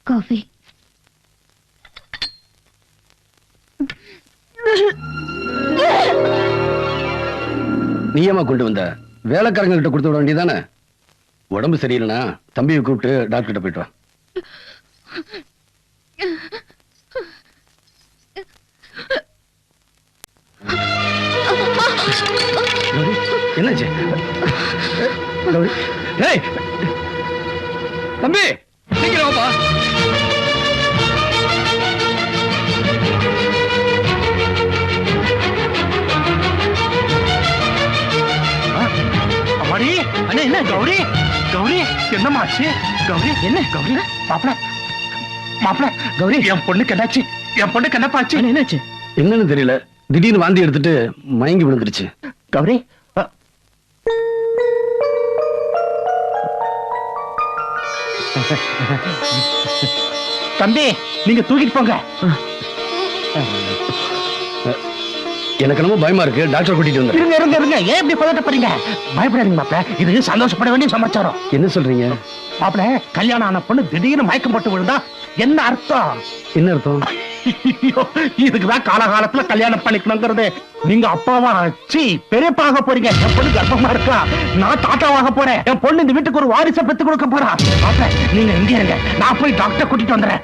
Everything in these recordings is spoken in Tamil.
காஃபி. நீயமா கொண்டு வந்த வேலைக்காரங்க கிட்ட கொடுத்து விட வேண்டியதானே? உடம்பு சரியில்லைனா தம்பியை கூப்பிட்டு டாக்டர் கிட்ட போயிட்டு வா. என்னாச்சு தம்பி? சீக்கிரம் வாப்பா. அம்மாடி அண்ணா, என்ன கௌரி? கௌரி என்னமாச்சு? கௌரி என்ன? கௌரி மாப்பிள மாப்பிள கௌரி, என் பொண்ணுக்கு என்னாச்சு? என் பொண்ணுக்கு என்னப்பாச்சு? என்னாச்சு? என்னன்னு தெரியல, திடீர்னு வாந்தி எடுத்துட்டு மயங்கி விழுந்துருச்சு. கௌரி தம்பி, நீங்க தூக்கிட்டு போங்க. எனக்கு என்னமோ பயமா இருக்கு, டாக்டர் கூட்டிட்டு வந்து. இருங்க இருங்க இருங்க, ஏன் இப்படி பதட்டப்படுறீங்க? பயப்படாதீங்க மாப்பிள, இது சந்தோஷப்பட வேண்டிய சமாச்சாரம். என்ன சொல்றீங்க மாப்பிள? கல்யாணம் ஆன பொண்ணு திடீர்னு மயக்கம் போட்டு விழுந்தா என்ன அர்த்தம்? என்ன அர்த்தம்? இதுக்குதான் காலகாலத்துல கல்யாணம் பண்ணிக்கணுங்கிறது. நீங்க அப்பாவா ஆச்சு பெரியப்பாக போறீங்க. என் பொண்ணு கர்ப்பமா இருக்கா, நான் தாத்தாவாக போறேன். என் பொண்ணு இந்த வீட்டுக்கு ஒரு வாரிசை பெத்து கொடுக்க போறா. மாப்பிள நீங்க எங்க இருங்க, நான் போய் டாக்டர் கூட்டிட்டு வந்துடுறேன்.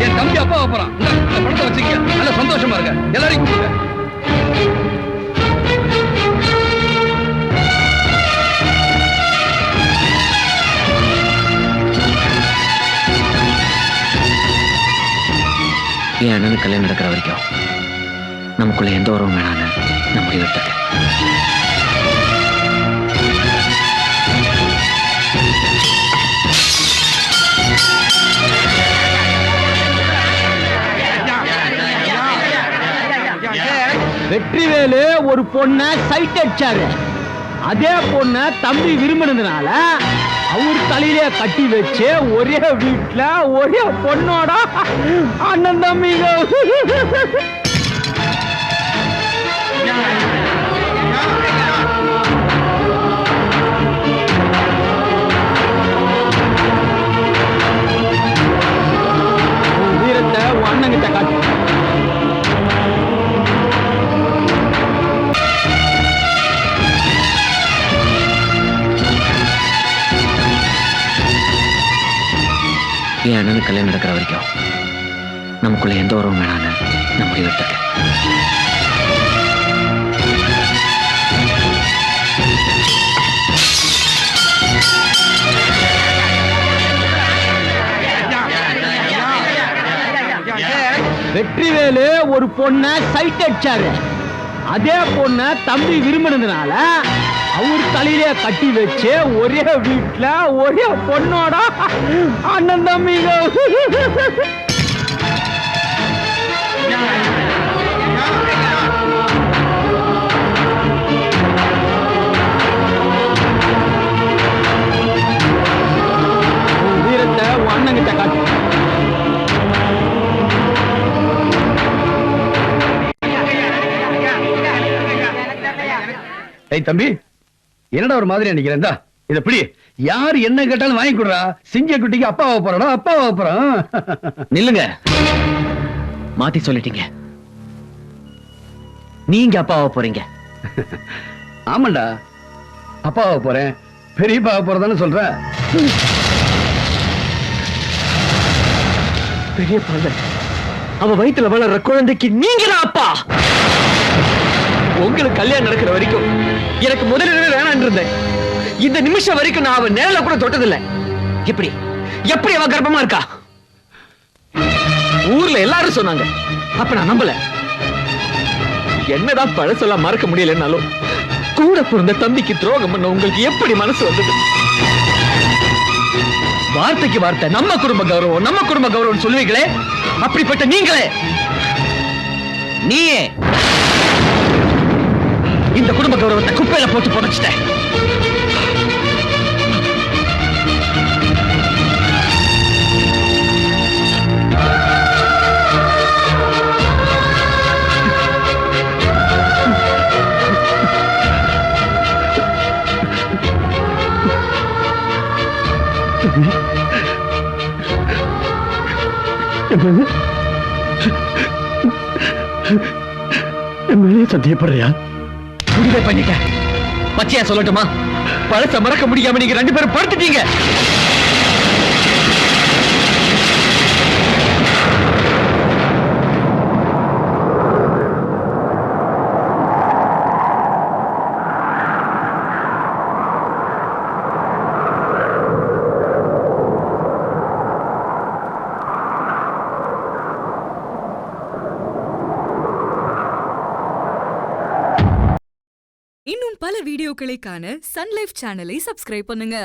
என் தம்பி அப்பா போறான், இந்த பணத்தை வச்சுக்க. நல்ல சந்தோஷமா இருக்க, எல்லாரையும் கூப்பிடுங்க. என் அண்ணனுக்கு கல்யாணம் நடக்கிற வரைக்கும் நமக்குள்ள எந்த உறவும் வேணான்னு நான் முடிவெடுத்திருக்கேன். வெற்றிவேலு ஒரு பொண்ண சைட் அடிச்சாரு. அதே பொண்ண தம்பி விரும்பினதுனால அவர் தலையிலே கட்டி வச்சு ஒரே வீட்டுல ஒரே பொண்ணோட அண்ணன் தம்பிங்க. வீரத்தை அண்ணன் கிட்ட காட்டு. என் அண்ணனுக்கு கல்யாணம் நடக்கிற வரைக்கும் நமக்குள்ள எந்த உறவும் வேணான்னு நான் முடிவெடுத்திருக்கேன். வெற்றிவேலு ஒரு பொண்ண சைட் அடிச்சாரு. அதே பொண்ண தம்பி விரும்பினதுனால அவர் தலையிலே கட்டி வச்சு ஒரே வீட்டுல ஒரே பொண்ணோட அண்ணன் தம்பிங்க. வீரத்தை அண்ணன் கிட்ட காட்டு. ஏய் தம்பி, என்னடா ஒரு மாதிரி நினைக்கிறேன்? இத பிடி. யார் என்ன கேட்டாலும் வாங்கி கொடுறா. சிங்க குட்டிக்கு அப்பாவை போறடா, அப்பாவை போறான். நில்லுங்க, மாத்தி சொல்லிட்டீங்க. நீங்க அப்பாவை போறீங்க. ஆமாண்டா, அப்பாவை போறேன், பெரியப்பாவை போறதான்னு சொல்ற. பெரியப்பா அவ வயிற்றுல வளர்ற குழந்தைக்கு நீங்களா அப்பா? உங்களுக்கு கல்யாணம் நடக்கிற வரைக்கும் எனக்கு முதலிடவே வேணான் இருந்தேன். இந்த நிமிஷம் வரைக்கும் நான் அவன் நேரில் கூட தொட்டதில்லை. எப்படி எப்படி அவ கர்ப்பமா இருக்கா? ஊர்ல எல்லாரும் சொன்னாங்க, அப்ப நான் நம்பல. என்னதான் பழசெல்லாம் மறக்க முடியலன்னாலும் கூட பிறந்த தம்பிக்கு துரோகம் பண்ண உங்களுக்கு எப்படி மனசு வந்தது? வார்த்தைக்கு வார்த்தை நம்ம குடும்ப கௌரவம் நம்ம குடும்ப கௌரவம் சொல்லுவீங்களே, அப்படிப்பட்ட நீங்களே நீயே இந்த குடும்ப கௌரவத்தை குப்பையில போட்டு புதைச்சிட்டேன். மேலே சத்தியப்படுறியா? முடிவே பண்ணிக்க. பச்சையா சொல்லட்டுமா? பழச மறக்க முடியாம நீங்க 2 பேரும் படுத்துட்டீங்க. இன்னும் பல வீடியோக்களை காண சன் லைஃப் சேனலை சப்ஸ்கிரைப் பண்ணுங்க.